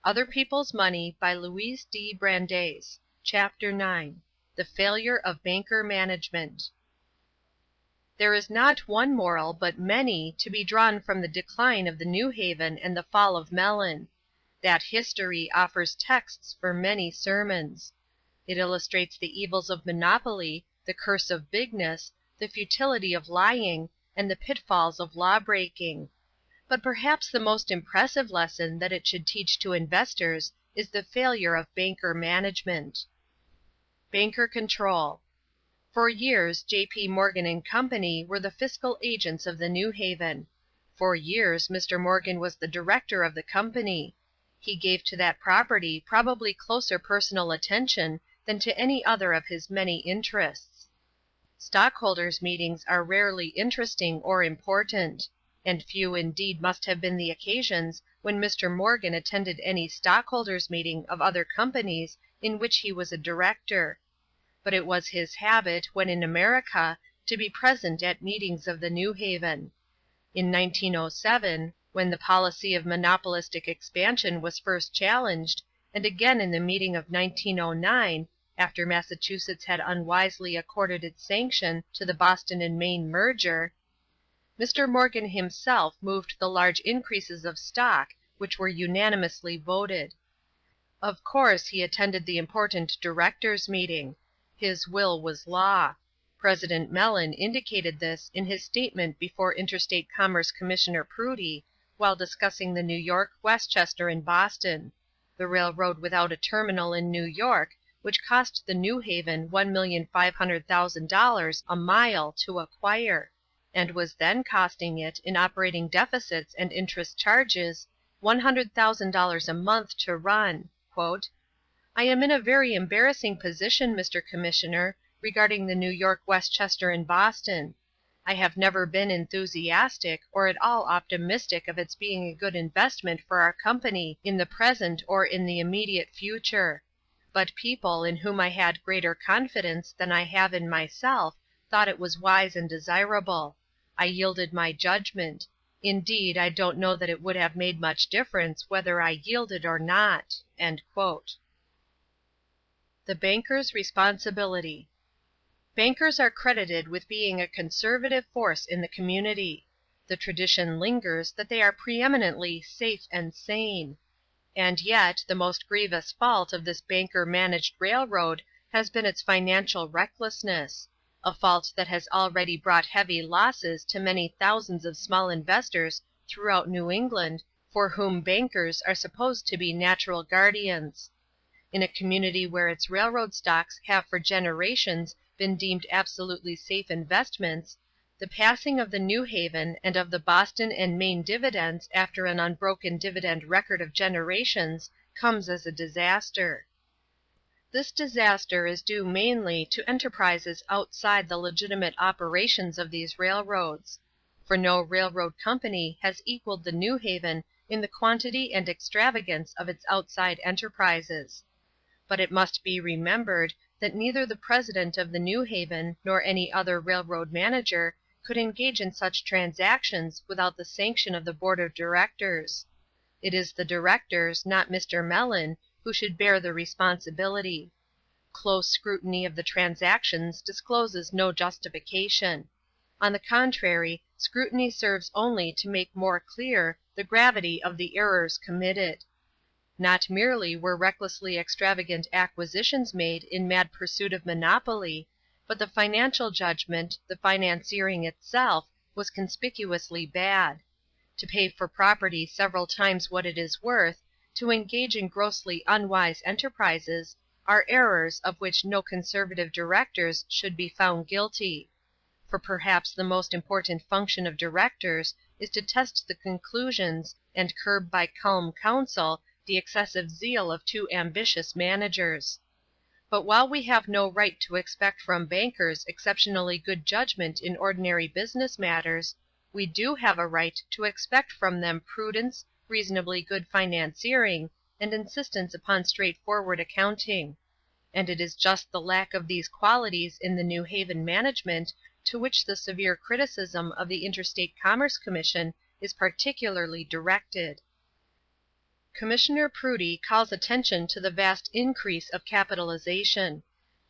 Other People's Money by Louis Brandeis. Chapter 9. The Failure of Banker Management. There is not one moral, but many, to be drawn from the decline of the New Haven and the fall of Mellon. That history offers texts for many sermons. It illustrates the evils of monopoly, the curse of bigness, the futility of lying, and the pitfalls of law-breaking. But perhaps the most impressive lesson that it should teach to investors is the failure of banker management. Banker Control. For years J.P. Morgan & Company were the fiscal agents of the New Haven. For years Mr. Morgan was the director of the company. He gave to that property probably closer personal attention than to any other of his many interests. Stockholders' meetings are rarely interesting or important, and few indeed must have been the occasions when Mr. Morgan attended any stockholders' meeting of other companies in which he was a director. But it was his habit, when in America, to be present at meetings of the New Haven. In 1907, when the policy of monopolistic expansion was first challenged, and again in the meeting of 1909, after Massachusetts had unwisely accorded its sanction to the Boston and Maine merger, Mr. Morgan himself moved the large increases of stock which were unanimously voted. Of course he attended the important directors' meeting. His will was law. President Mellon indicated this in his statement before Interstate Commerce Commissioner Prudy while discussing the New York, Westchester and Boston, the railroad without a terminal in New York, which cost the New Haven $1,500,000 a mile to acquire, and was then costing it, in operating deficits and interest charges, $100,000 a month to run. I am in a very embarrassing position, Mr. Commissioner, regarding the New York, Westchester and Boston. I have never been enthusiastic or at all optimistic of its being a good investment for our company in the present or in the immediate future. But people in whom I had greater confidence than I have in myself thought it was wise and desirable. I yielded my judgment. Indeed, I don't know that it would have made much difference whether I yielded or not." The Banker's Responsibility. Bankers are credited with being a conservative force in the community. The tradition lingers that they are preeminently safe and sane. And yet the most grievous fault of this banker-managed railroad has been its financial recklessness, a fault that has already brought heavy losses to many thousands of small investors throughout New England, for whom bankers are supposed to be natural guardians. In a community where its railroad stocks have for generations been deemed absolutely safe investments, the passing of the New Haven and of the Boston and Maine dividends after an unbroken dividend record of generations comes as a disaster. This disaster is due mainly to enterprises outside the legitimate operations of these railroads, for no railroad company has equaled the New Haven in the quantity and extravagance of its outside enterprises. But it must be remembered that neither the president of the New Haven nor any other railroad manager could engage in such transactions without the sanction of the board of directors. It is the directors, not Mr. Mellon, who should bear the responsibility. Close scrutiny of the transactions discloses no justification. On the contrary, scrutiny serves only to make more clear the gravity of the errors committed. Not merely were recklessly extravagant acquisitions made in mad pursuit of monopoly, but the financial judgment, the financiering itself, was conspicuously bad. To pay for property several times what it is worth, to engage in grossly unwise enterprises, are errors of which no conservative directors should be found guilty. For perhaps the most important function of directors is to test the conclusions and curb by calm counsel the excessive zeal of too ambitious managers. But while we have no right to expect from bankers exceptionally good judgment in ordinary business matters, we do have a right to expect from them prudence, reasonably good financiering, and insistence upon straightforward accounting. And it is just the lack of these qualities in the New Haven management to which the severe criticism of the Interstate Commerce Commission is particularly directed. Commissioner Prudy calls attention to the vast increase of capitalization.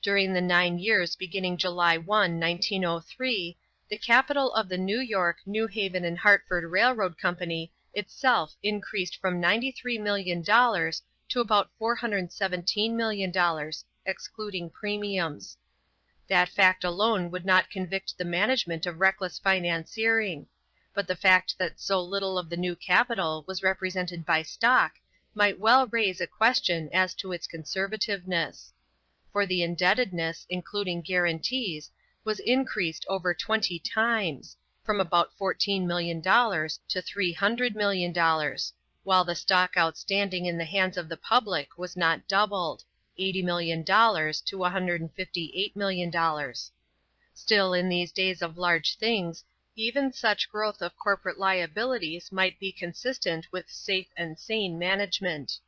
During the 9 years beginning July 1, 1903, the capital of the New York, New Haven and Hartford Railroad Company itself increased from $93 million to about $417 million, excluding premiums. That fact alone would not convict the management of reckless financiering, but the fact that so little of the new capital was represented by stock might well raise a question as to its conservativeness. For the indebtedness, including guarantees, was increased over 20 times, from about $14 million to $300 million, while the stock outstanding in the hands of the public was not doubled, $80 million to $158 million. Still, in these days of large things, even such growth of corporate liabilities might be consistent with safe and sane management.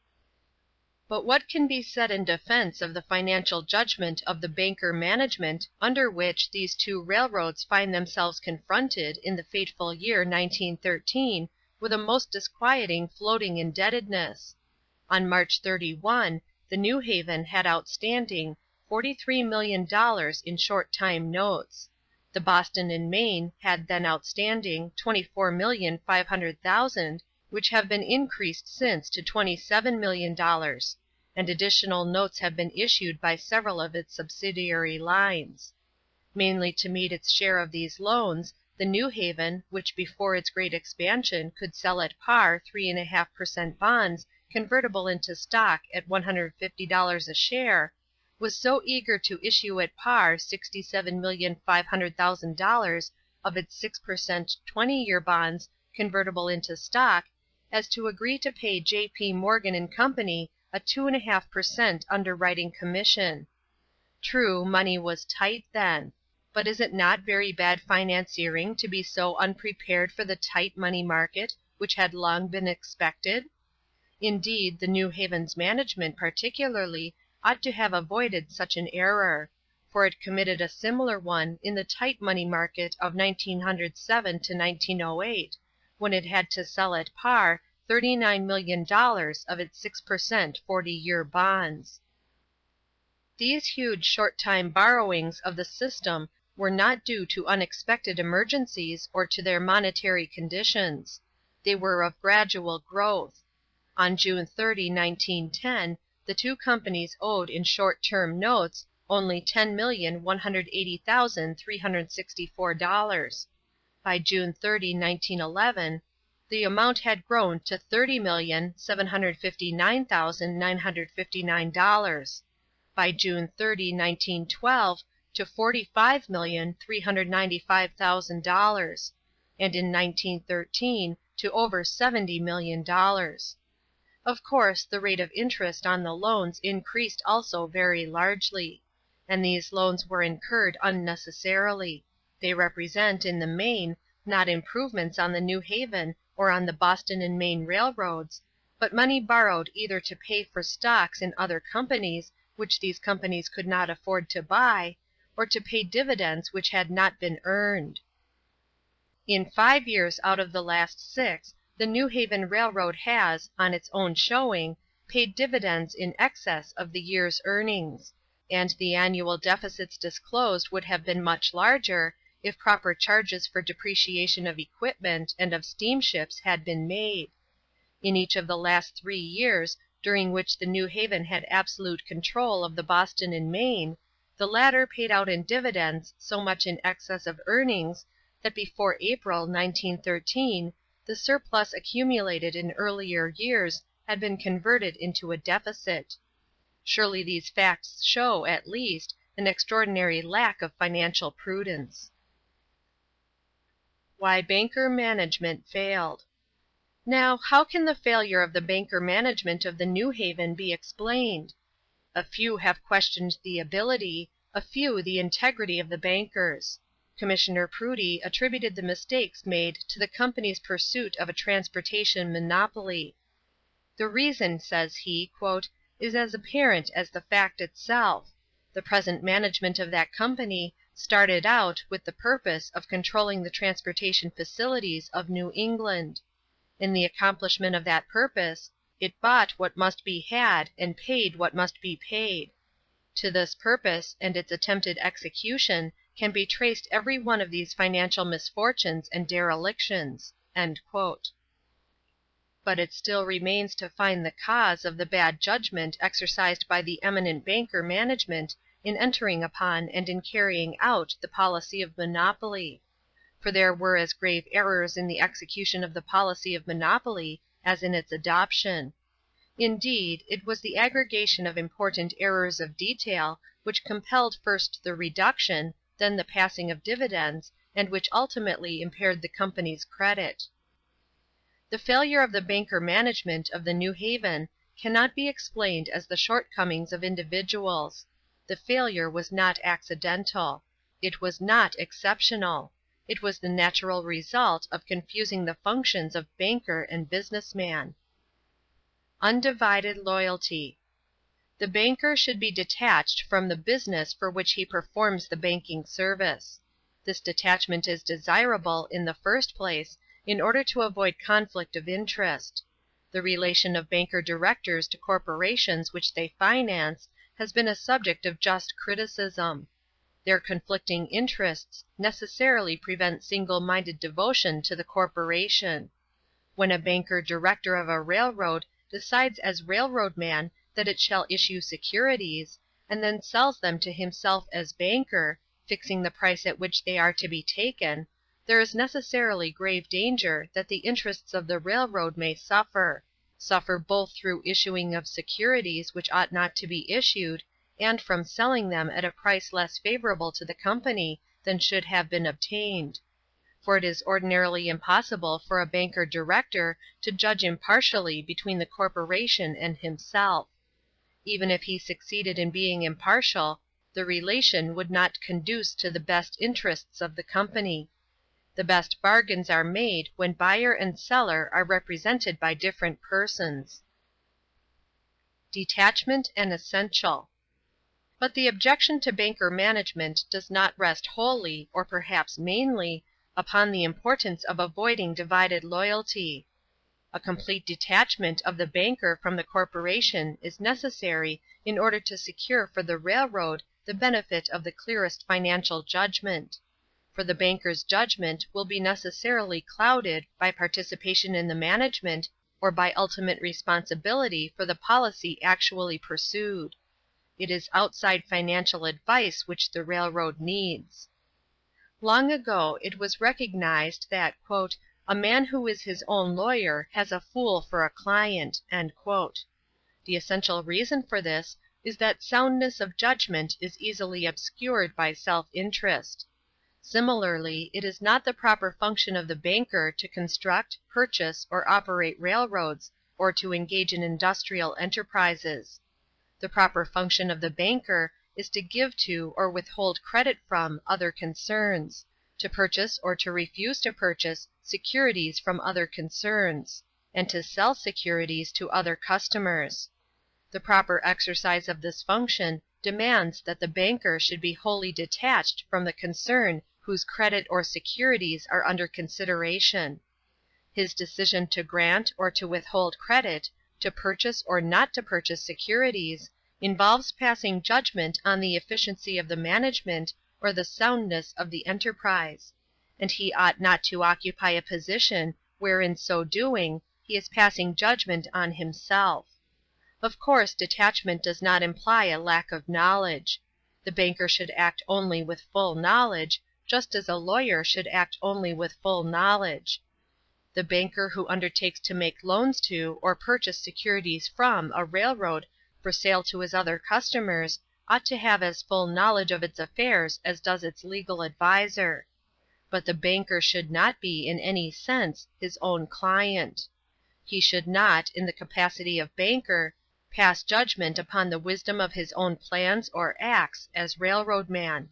But what can be said in defense of the financial judgment of the banker management under which these two railroads find themselves confronted in the fateful year 1913 with a most disquieting floating indebtedness? On March 31, the New Haven had outstanding $43 million in short-time notes. The Boston and Maine had then outstanding $24,500,000, which have been increased since to $27 million, and additional notes have been issued by several of its subsidiary lines. Mainly to meet its share of these loans, the New Haven, which before its great expansion could sell at par 3.5% bonds convertible into stock at $150 a share, was so eager to issue at par $67,500,000 of its 6% 20-year bonds convertible into stock as to agree to pay J.P. Morgan & Company a 2.5% underwriting commission. True, money was tight then, but is it not very bad financiering to be so unprepared for the tight money market which had long been expected? Indeed, the New Haven's management particularly ought to have avoided such an error, for it committed a similar one in the tight money market of 1907 to 1908, when it had to sell at par $39 million of its 6% 40-year bonds. These huge short-time borrowings of the system were not due to unexpected emergencies or to their monetary conditions. They were of gradual growth. On June 30, 1910, the two companies owed in short-term notes only $10,180,364. By June 30, 1911, the amount had grown to $30,759,959. By June 30, 1912, to $45,395,000, and in 1913 to over $70 million. Of course, the rate of interest on the loans increased also very largely, and these loans were incurred unnecessarily. They represent, in the main, not improvements on the New Haven or on the Boston and Maine railroads, but money borrowed either to pay for stocks in other companies which these companies could not afford to buy, or to pay dividends which had not been earned. In 5 years out of the last 6, the New Haven Railroad has, on its own showing, paid dividends in excess of the year's earnings, and the annual deficits disclosed would have been much larger if proper charges for depreciation of equipment and of steamships had been made. In each of the last 3 years, during which the New Haven had absolute control of the Boston and Maine, the latter paid out in dividends so much in excess of earnings that before April, 1913, the surplus accumulated in earlier years had been converted into a deficit. Surely these facts show, at least, an extraordinary lack of financial prudence. Why banker management failed. Now, how can the failure of the banker management of the New Haven be explained? A few have questioned the ability, a few the integrity of the bankers. Commissioner Prudy attributed the mistakes made to the company's pursuit of a transportation monopoly. The reason, says he, "is as apparent as the fact itself. The present management of that company started out with the purpose of controlling the transportation facilities of New England. In the accomplishment of that purpose, It bought what must be had and paid what must be paid. To this purpose and its attempted execution can be traced every one of these financial misfortunes and derelictions." But it still remains to find the cause of the bad judgment exercised by the eminent banker management in entering upon and in carrying out the policy of monopoly. For there were as grave errors in the execution of the policy of monopoly as in its adoption. Indeed, it was the aggregation of important errors of detail which compelled first the reduction, then the passing of dividends, and which ultimately impaired the company's credit. The failure of the banker management of the New Haven cannot be explained as the shortcomings of individuals. The failure was not accidental. It was not exceptional. It was the natural result of confusing the functions of banker and businessman. Undivided loyalty. The banker should be detached from the business for which he performs the banking service. This detachment is desirable, in the first place, in order to avoid conflict of interest. The relation of banker directors to corporations which they finance has been a subject of just criticism. Their conflicting interests necessarily prevent single-minded devotion to the corporation. When a banker director of a railroad decides as railroad man that it shall issue securities, and then sells them to himself as banker, fixing the price at which they are to be taken, there is necessarily grave danger that the interests of the railroad may suffer both through issuing of securities which ought not to be issued, and from selling them at a price less favorable to the company than should have been obtained. For it is ordinarily impossible for a banker director to judge impartially between the corporation and himself. Even if he succeeded in being impartial, the relation would not conduce to the best interests of the company. The best bargains are made when buyer and seller are represented by different persons. Detachment an essential. But the objection to banker management does not rest wholly, or perhaps mainly, upon the importance of avoiding divided loyalty. A complete detachment of the banker from the corporation is necessary in order to secure for the railroad the benefit of the clearest financial judgment. For the banker's judgment will be necessarily clouded by participation in the management or by ultimate responsibility for the policy actually pursued. It is outside financial advice which the railroad needs. Long ago it was recognized that "a man who is his own lawyer has a fool for a client." The essential reason for this is that soundness of judgment is easily obscured by self-interest. Similarly, it is not the proper function of the banker to construct, purchase, or operate railroads, or to engage in industrial enterprises. The proper function of the banker is to give to or withhold credit from other concerns, to purchase or to refuse to purchase securities from other concerns, and to sell securities to other customers. The proper exercise of this function demands that the banker should be wholly detached from the concern whose credit or securities are under consideration. His decision to grant or to withhold credit, to purchase or not to purchase securities, involves passing judgment on the efficiency of the management or the soundness of the enterprise, and he ought not to occupy a position where in so doing he is passing judgment on himself. Of course, detachment does not imply a lack of knowledge. The banker should act only with full knowledge, just as a lawyer should act only with full knowledge. The banker who undertakes to make loans to or purchase securities from a railroad for sale to his other customers ought to have as full knowledge of its affairs as does its legal adviser. But the banker should not be, in any sense, his own client. He should not, in the capacity of banker, pass judgment upon the wisdom of his own plans or acts as railroad man.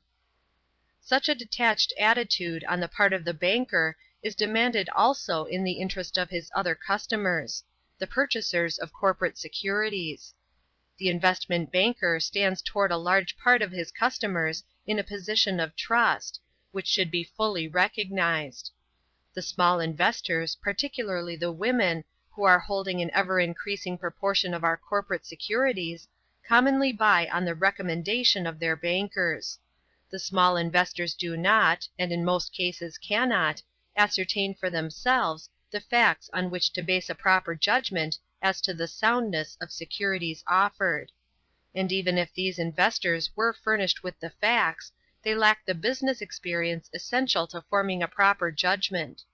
Such a detached attitude on the part of the banker is demanded also in the interest of his other customers, the purchasers of corporate securities. The investment banker stands toward a large part of his customers in a position of trust, which should be fully recognized. The small investors, particularly the women, who who are holding an ever-increasing proportion of our corporate securities, commonly buy on the recommendation of their bankers. The small investors do not, and in most cases cannot, ascertain for themselves the facts on which to base a proper judgment as to the soundness of securities offered. And even if these investors were furnished with the facts, they lack the business experience essential to forming a proper judgment.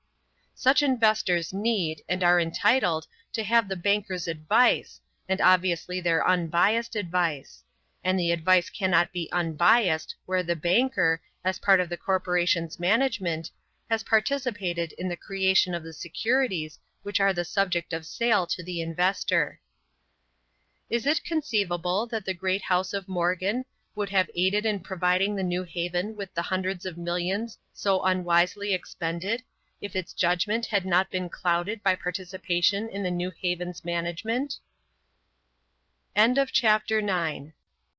Such investors need and are entitled to have the banker's advice, and obviously their unbiased advice. And the advice cannot be unbiased where the banker, as part of the corporation's management, has participated in the creation of the securities which are the subject of sale to the investor. Is it conceivable that the great house of Morgan would have aided in providing the New Haven with the hundreds of millions so unwisely expended, if its judgment had not been clouded by participation in the New Haven's management? End of chapter 9.